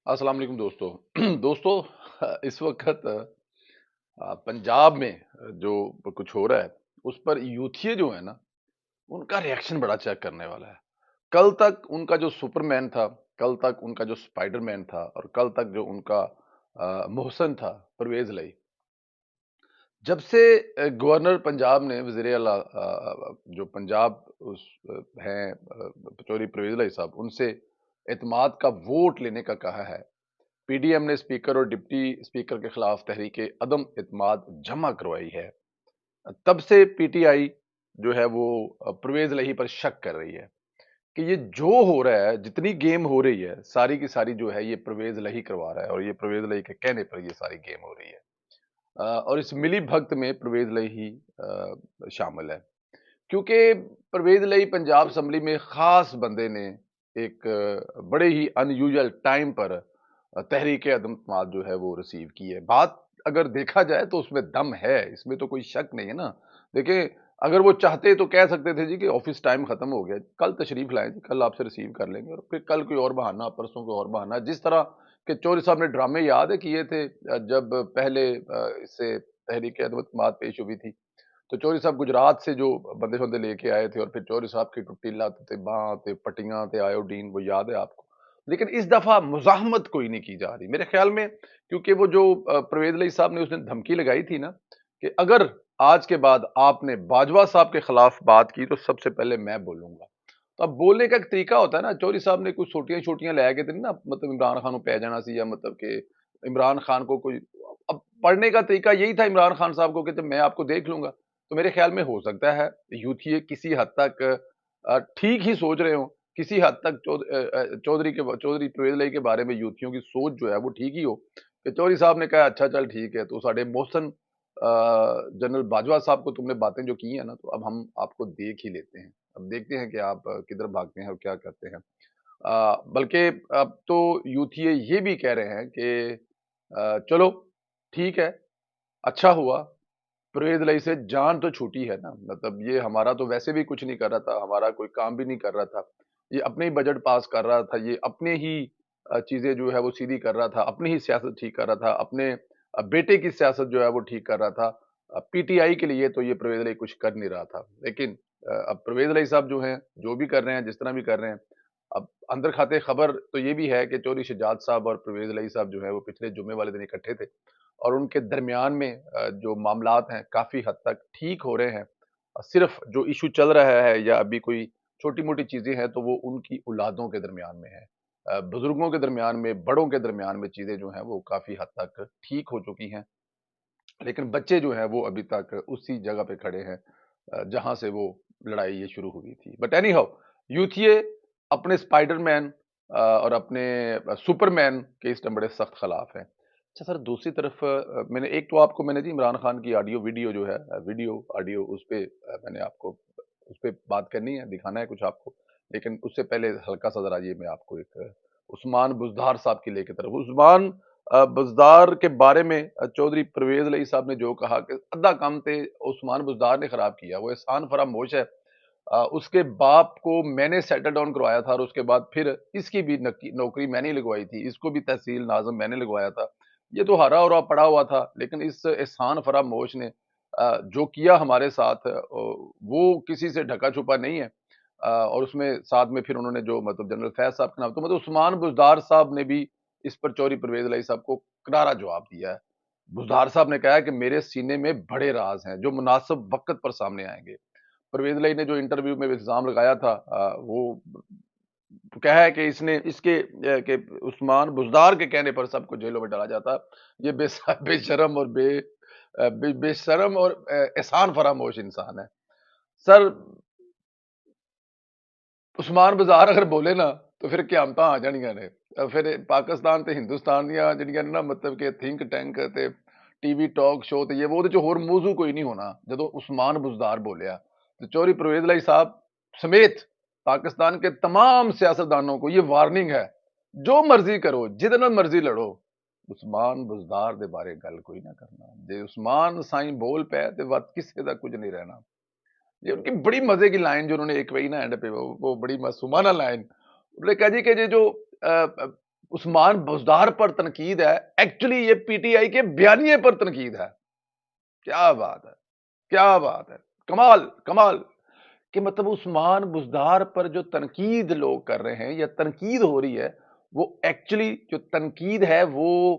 السلام علیکم دوستو دوستو اس وقت پنجاب میں جو کچھ ہو رہا ہے اس پر یوتھیے جو ہے نا ان کا ریاکشن بڑا چیک کرنے والا ہے. کل تک ان کا جو سپر مین تھا، کل تک ان کا جو سپائڈر مین تھا اور کل تک جو ان کا محسن تھا پرویز لئی. جب سے گورنر پنجاب نے وزیر اعلیٰ جو پنجاب اس ہیں چودھری پرویز لئی صاحب ان سے اعتماد کا ووٹ لینے کا کہا ہے، پی ڈی ایم نے اسپیکر اور ڈپٹی اسپیکر کے خلاف تحریک عدم اعتماد جمع کروائی ہے. تب سے پی ٹی آئی جو ہے وہ پرویز لہی پر شک کر رہی ہے کہ یہ جو ہو رہا ہے، جتنی گیم ہو رہی ہے ساری کی ساری جو ہے یہ پرویز لہی کروا رہا ہے اور یہ پرویز لہی کے کہنے پر یہ ساری گیم ہو رہی ہے. اور اس ملی بھگت میں پرویز لہی شامل ہے کیونکہ پرویز لہی پنجاب اسمبلی میں خاص بندے نے ایک بڑے ہی ان یوزل ٹائم پر تحریک عدم اعتماد جو ہے وہ ریسیو کی ہے. بات اگر دیکھا جائے تو اس میں دم ہے، اس میں تو کوئی شک نہیں ہے نا. دیکھیں اگر وہ چاہتے تو کہہ سکتے تھے جی کہ آفس ٹائم ختم ہو گیا، کل تشریف لائیں جی، کل آپ سے ریسیو کر لیں گے اور پھر کل کوئی اور بہانہ، پرسوں کوئی اور بہانہ. جس طرح کہ چودھری صاحب نے ڈرامے یاد ہے کیے تھے جب پہلے اس سے تحریک عدم اعتماد پیش ہوئی تھی تو چودھری صاحب گجرات سے جو بندے شندے لے کے آئے تھے اور پھر چودھری صاحب کی ٹٹی لت تے باں تے پٹیاں تے آیوڈین، وہ یاد ہے آپ کو. لیکن اس دفعہ مزاحمت کوئی نہیں کی جا رہی میرے خیال میں، کیونکہ وہ جو پرویز لئی صاحب نے اس نے دھمکی لگائی تھی نا کہ اگر آج کے بعد آپ نے باجوہ صاحب کے خلاف بات کی تو سب سے پہلے میں بولوں گا. تو اب بولنے کا ایک طریقہ ہوتا ہے نا. چودھری صاحب نے کچھ چھوٹیاں چھوٹیاں لے کے نا مطلب عمران خان کو پہ جانا سی، یا مطلب کہ عمران خان کو کوئی، اب پڑھنے کا طریقہ یہی تھا عمران خان صاحب کو کہ میں آپ کو دیکھ لوں گا. تو میرے خیال میں ہو سکتا ہے یوتھیے کسی حد تک ٹھیک ہی سوچ رہے ہوں، کسی حد تک چودھری پرویز لئی کے بارے میں یوتھیوں کی سوچ جو ہے وہ ٹھیک ہی ہو کہ چودھری صاحب نے کہا اچھا چل ٹھیک ہے تو ساڈے محسن جنرل باجوہ صاحب کو تم نے باتیں جو کی ہیں نا تو اب ہم آپ کو دیکھ ہی لیتے ہیں، اب دیکھتے ہیں کہ آپ کدھر بھاگتے ہیں اور کیا کرتے ہیں. بلکہ اب تو یوتھیے یہ بھی کہہ رہے ہیں کہ چلو ٹھیک ہے، اچھا ہوا پرویز لئی سے جان تو چھوٹی ہے نا. مطلب یہ ہمارا تو ویسے بھی کچھ نہیں کر رہا تھا، ہمارا کوئی کام بھی نہیں کر رہا تھا، یہ اپنے ہی بجٹ پاس کر رہا تھا، یہ اپنے ہی چیزیں جو ہے وہ سیدھی کر رہا تھا، اپنی ہی سیاست ٹھیک کر رہا تھا، اپنے بیٹے کی سیاست جو ہے وہ ٹھیک کر رہا تھا. پی ٹی آئی کے لیے تو یہ پرویز لئی کچھ کر نہیں رہا تھا. لیکن اب پرویز لئی صاحب جو ہیں جو بھی کر رہے ہیں، جس طرح بھی کر رہے ہیں، اب اندر کھاتے خبر تو یہ بھی ہے کہ چودھری شجاعت صاحب اور پرویز لئی صاحب جو ہے وہ پچھلے جمعے والے دن اکٹھے تھے اور ان کے درمیان میں جو معاملات ہیں کافی حد تک ٹھیک ہو رہے ہیں. صرف جو ایشو چل رہا ہے یا ابھی کوئی چھوٹی موٹی چیزیں ہیں تو وہ ان کی اولادوں کے درمیان میں ہے. بزرگوں کے درمیان میں، بڑوں کے درمیان میں چیزیں جو ہیں وہ کافی حد تک ٹھیک ہو چکی ہیں، لیکن بچے جو ہیں وہ ابھی تک اسی جگہ پہ کھڑے ہیں جہاں سے وہ لڑائی یہ شروع ہوئی تھی. بٹ اینی ہاؤ یوتھیے اپنے اسپائڈر مین اور اپنے سپر مین کے اس بڑے سخت خلاف ہیں. اچھا سر، دوسری طرف میں نے ایک تو آپ کو میں نے جی عمران خان کی آڈیو ویڈیو جو ہے ویڈیو آڈیو اس پہ میں نے آپ کو اس پہ بات کرنی ہے، دکھانا ہے کچھ آپ کو. لیکن اس سے پہلے ہلکا سا ذرا یہ میں آپ کو ایک عثمان بزدار صاحب کی لے کے طرف، عثمان بزدار کے بارے میں چودھری پرویز لئی صاحب نے جو کہا کہ ادھا کام تے عثمان بزدار نے خراب کیا، وہ احسان فراموش ہے. اس کے باپ کو میں نے سیٹل ڈاؤن کروایا تھا اور اس کے بعد پھر اس کی بھی نوکری میں نے لگوائی تھی، اس کو بھی تحصیل ناظم میں نے لگوایا تھا. یہ تو ہرا اور پڑا ہوا تھا، لیکن اس احسان فراموش نے جو کیا ہمارے ساتھ وہ کسی سے ڈھکا چھپا نہیں ہے. اور اس میں ساتھ میں پھر انہوں نے جو مطلب جنرل فیض صاحب کے نام تو مطلب عثمان بزدار صاحب نے بھی اس پر چودھری پرویز علیہ صاحب کو کرارا جواب دیا ہے. بزدار صاحب نے کہا ہے کہ میرے سینے میں بڑے راز ہیں جو مناسب وقت پر سامنے آئیں گے. پرویز علیہ نے جو انٹرویو میں الزام لگایا تھا وہ کہا ہے کہ اس نے اس کے کہ عثمان بزدار کے کہنے پر سب کو جیلوں میں ڈالا جاتا. یہ بے شرم اور بے شرم اور احسان فراموش انسان ہے. سر عثمان بزار اگر بولے نا تو پھر قیامتاں آ جانیاں نے. پھر پاکستان تے ہندوستان دیاں جڑیاں نے نا مطلب کہ تھنک ٹینک تے ٹی وی ٹاک شو تے یہ وہ تے ہور موضوع کوئی نہیں ہونا جدو عثمان بزدار بولیا. تو چودھری پرویز علیہ صاحب سمیت پاکستان کے تمام سیاستدانوں کو یہ وارننگ ہے، جو مرضی کرو جدے نال مرضی لڑو، عثمان بزدار دے بارے گل کوئی نہ کرنا. جے عثمان سائیں بول پے تے وقت کسے دا کچھ نہیں رہنا. یہ ان کی بڑی مزے کی لائن جو انہوں نے ایک وہی نا اینڈ پہ وہ بڑی معصومانہ لائن انہوں نے کہا جی کہ یہ جو عثمان بزدار پر تنقید ہے، ایکچولی یہ پی ٹی آئی کے بیانیے پر تنقید ہے. کیا بات ہے، کیا بات ہے، کمال کمال. کہ مطلب عثمان بزدار پر جو تنقید لوگ کر رہے ہیں یا تنقید ہو رہی ہے، وہ ایکچولی جو تنقید ہے وہ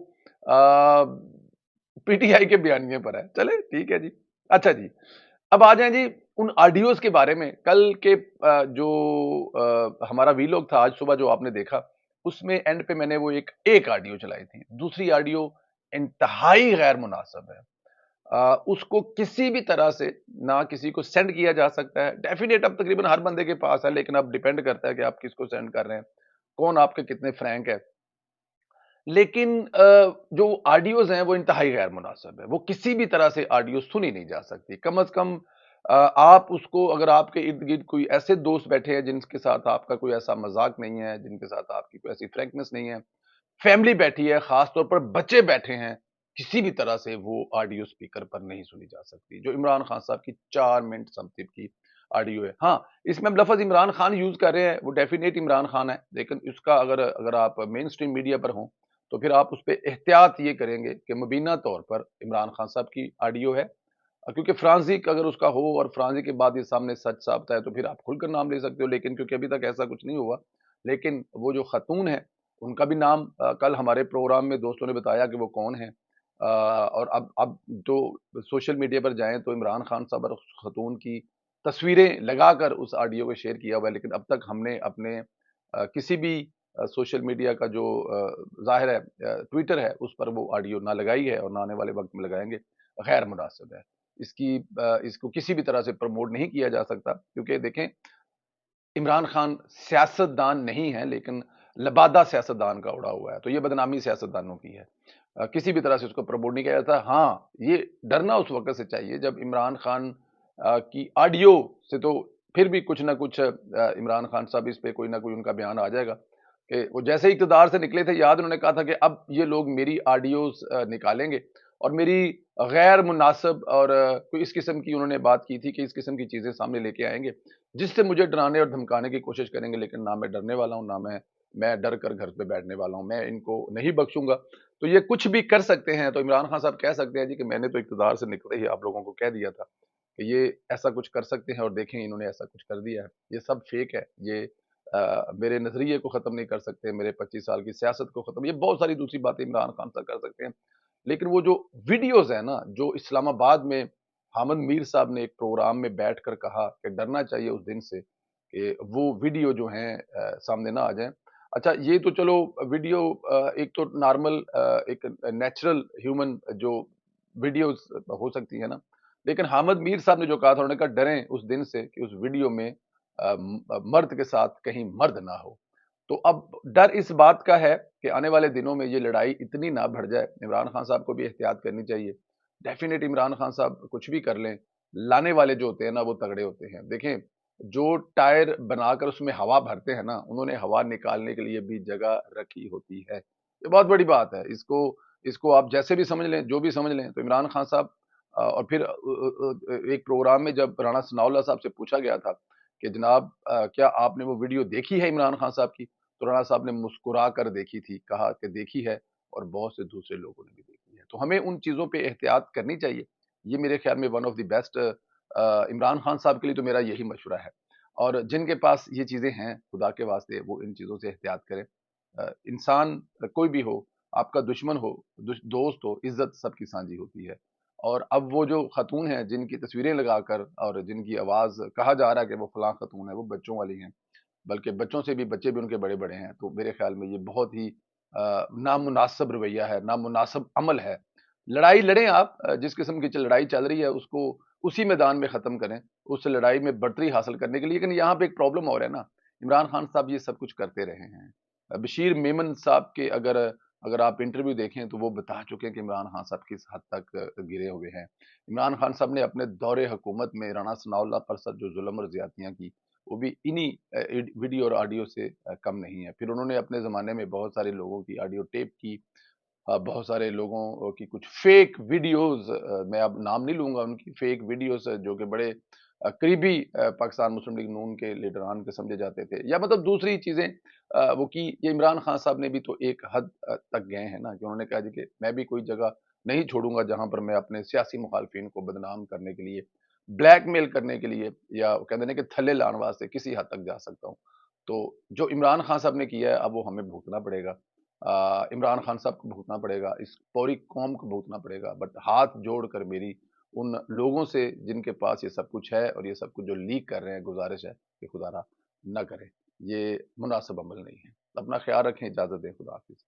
پی ٹی آئی کے بیانیے پر ہے. چلے ٹھیک ہے جی. اچھا جی، اب آ جائیں جی ان آڈیوز کے بارے میں. کل کے جو ہمارا ویلوگ تھا آج صبح جو آپ نے دیکھا، اس میں اینڈ پہ میں نے وہ ایک آڈیو چلائی تھی. دوسری آڈیو انتہائی غیر مناسب ہے. اس کو کسی بھی طرح سے نہ کسی کو سینڈ کیا جا سکتا ہے. ڈیفینیٹ اب تقریباً ہر بندے کے پاس ہے، لیکن اب ڈیپینڈ کرتا ہے کہ آپ کس کو سینڈ کر رہے ہیں، کون آپ کے کتنے فرینک ہے. لیکن جو آڈیوز ہیں وہ انتہائی غیر مناسب ہے. وہ کسی بھی طرح سے آڈیو سنی نہیں جا سکتی. کم از کم آپ اس کو، اگر آپ کے ارد گرد کوئی ایسے دوست بیٹھے ہیں جن کے ساتھ آپ کا کوئی ایسا مذاق نہیں ہے، جن کے ساتھ آپ کی کوئی ایسی فرینکنس نہیں ہے، فیملی بیٹھی ہے، خاص طور پر بچے بیٹھے ہیں، کسی بھی طرح سے وہ آڈیو سپیکر پر نہیں سنی جا سکتی. جو عمران خان صاحب کی 4 منٹ سم تھنگ کی آڈیو ہے. ہاں، اس میں ہم لفظ عمران خان یوز کر رہے ہیں، وہ ڈیفینیٹ عمران خان ہے، لیکن اس کا اگر آپ مین سٹریم میڈیا پر ہوں تو پھر آپ اس پہ احتیاط یہ کریں گے کہ مبینہ طور پر عمران خان صاحب کی آڈیو ہے. کیونکہ فرانزک اگر اس کا ہو اور فرانزک کے بعد یہ سامنے سچ ثابت ہے تو پھر آپ کھل کر نام لے سکتے ہو. لیکن کیونکہ ابھی تک ایسا کچھ نہیں ہوا، لیکن وہ جو خاتون ہے ان کا بھی نام کل ہمارے پروگرام میں دوستوں نے بتایا کہ وہ کون ہیں. اور اب جو سوشل میڈیا پر جائیں تو عمران خان صاحب اور خاتون کی تصویریں لگا کر اس آڈیو کو شیئر کیا ہوا ہے. لیکن اب تک ہم نے اپنے کسی بھی سوشل میڈیا کا جو ظاہر ہے ٹویٹر ہے اس پر وہ آڈیو نہ لگائی ہے اور نہ آنے والے وقت میں لگائیں گے. غیر مناسب ہے. اس کو کسی بھی طرح سے پروموٹ نہیں کیا جا سکتا. کیونکہ دیکھیں، عمران خان سیاست دان نہیں ہے، لیکن لبادہ سیاست دان کا اڑا ہوا ہے. تو یہ بدنامی سیاست دانوں کی ہے. کسی بھی طرح سے اس کو پروموٹ نہیں کیا جاتا. ہاں، یہ ڈرنا اس وقت سے چاہیے جب عمران خان کی آڈیو سے تو پھر بھی کچھ نہ کچھ عمران خان صاحب اس پہ کوئی نہ کوئی ان کا بیان آ جائے گا. کہ وہ جیسے اقتدار سے نکلے تھے، یاد انہوں نے کہا تھا کہ اب یہ لوگ میری آڈیوز نکالیں گے اور میری غیر مناسب اور کوئی اس قسم کی انہوں نے بات کی تھی کہ اس قسم کی چیزیں سامنے لے کے آئیں گے جس سے مجھے ڈرانے اور دھمکانے کی کوشش کریں گے. لیکن نہ میں ڈرنے والا ہوں، نہ میں ڈر کر گھر پہ بیٹھنے والا ہوں. میں ان کو نہیں بخشوں گا. تو یہ کچھ بھی کر سکتے ہیں. تو عمران خان صاحب کہہ سکتے ہیں جی کہ میں نے تو اقتدار سے نکلتے ہی آپ لوگوں کو کہہ دیا تھا کہ یہ ایسا کچھ کر سکتے ہیں، اور دیکھیں انہوں نے ایسا کچھ کر دیا ہے. یہ سب فیک ہے. یہ میرے نظریے کو ختم نہیں کر سکتے، میرے 25 سال کی سیاست کو ختم، یہ بہت ساری دوسری باتیں عمران خان صاحب کر سکتے ہیں. لیکن وہ جو ویڈیوز ہیں نا، جو اسلام آباد میں حامد میر صاحب نے ایک پروگرام میں بیٹھ کر کہا کہ ڈرنا چاہیے اس دن سے کہ وہ ویڈیو جو ہیں سامنے نہ آ جائیں. اچھا، یہ تو چلو ویڈیو ایک تو نارمل ایک نیچرل ہیومن جو ویڈیوز ہو سکتی ہے نا، لیکن حامد میر صاحب نے جو کہا تھا، انہوں نے کہا ڈریں اس دن سے کہ اس ویڈیو میں مرد کے ساتھ کہیں مرد نہ ہو. تو اب ڈر اس بات کا ہے کہ آنے والے دنوں میں یہ لڑائی اتنی نہ بڑھ جائے. عمران خان صاحب کو بھی احتیاط کرنی چاہیے. ڈیفینیٹ عمران خان صاحب کچھ بھی کر لیں، لانے والے جو ہوتے ہیں نا وہ تگڑے ہوتے ہیں. دیکھیں، جو ٹائر بنا کر اس میں ہوا بھرتے ہیں نا، انہوں نے ہوا نکالنے کے لیے بھی جگہ رکھی ہوتی ہے. یہ بہت بڑی بات ہے. اس کو آپ جیسے بھی سمجھ لیں، جو بھی سمجھ لیں. تو عمران خان صاحب اور پھر ایک پروگرام میں جب رانا ثناء اللہ صاحب سے پوچھا گیا تھا کہ جناب کیا آپ نے وہ ویڈیو دیکھی ہے عمران خان صاحب کی، تو رانا صاحب نے مسکرا کر دیکھی تھی، کہا کہ دیکھی ہے اور بہت سے دوسرے لوگوں نے بھی دیکھی ہے. تو ہمیں ان چیزوں پہ احتیاط کرنی چاہیے. یہ میرے خیال میں one of the best Imran Khan صاحب کے لیے تو میرا یہی مشورہ ہے. اور جن کے پاس یہ چیزیں ہیں، خدا کے واسطے وہ ان چیزوں سے احتیاط کریں. انسان کوئی بھی ہو، آپ کا دشمن ہو، دوست ہو، عزت سب کی سانجھی ہوتی ہے. اور اب وہ جو خاتون ہیں جن کی تصویریں لگا کر اور جن کی آواز کہا جا رہا ہے کہ وہ فلاں خاتون ہے، وہ بچوں والی ہیں، بلکہ بچوں سے بھی بچے بھی ان کے بڑے بڑے ہیں. تو میرے خیال میں یہ بہت ہی نامناسب رویہ ہے، نامناسب عمل ہے. لڑائی لڑیں آپ، جس قسم کی لڑائی چل رہی ہے اس کو اسی میدان میں ختم کریں، اس لڑائی میں برتری حاصل کرنے کے لیے. لیکن یہاں پہ ایک پرابلم اور ہے نا، عمران خان صاحب یہ سب کچھ کرتے رہے ہیں. بشیر میمن صاحب کے اگر آپ انٹرویو دیکھیں تو وہ بتا چکے ہیں کہ عمران خان صاحب کس حد تک گرے ہوئے ہیں. عمران خان صاحب نے اپنے دور حکومت میں رانا ثناء اللہ پر ساتھ جو ظلم اور زیادتیاں کی، وہ بھی انہی ویڈیو اور آڈیو سے کم نہیں ہے. پھر انہوں نے اپنے زمانے میں بہت سارے لوگوں کی آڈیو ٹیپ کی، بہت سارے لوگوں کی کچھ فیک ویڈیوز، میں اب نام نہیں لوں گا ان کی، فیک ویڈیوز جو کہ بڑے قریبی پاکستان مسلم لیگ نون کے لیڈران کے سمجھے جاتے تھے، یا مطلب دوسری چیزیں وہ کی. یہ عمران خان صاحب نے بھی تو ایک حد تک گئے ہیں نا، کہ انہوں نے کہا جی کہ میں بھی کوئی جگہ نہیں چھوڑوں گا جہاں پر میں اپنے سیاسی مخالفین کو بدنام کرنے کے لیے، بلیک میل کرنے کے لیے، یا کہتے ہیں کہ تھلے لان واسطے کسی حد تک جا سکتا ہوں. تو جو عمران خان صاحب نے کیا ہے اب وہ ہمیں بھگتنا پڑے گا. عمران خان صاحب کو بھگتنا پڑے گا، اس پوری قوم کو بھگتنا پڑے گا. بٹ ہاتھ جوڑ کر میری ان لوگوں سے جن کے پاس یہ سب کچھ ہے اور یہ سب کچھ جو لیک کر رہے ہیں، گزارش ہے کہ خدا را نہ کرے، یہ مناسب عمل نہیں ہے. اپنا خیال رکھیں، اجازت دیں، خدا حافظ.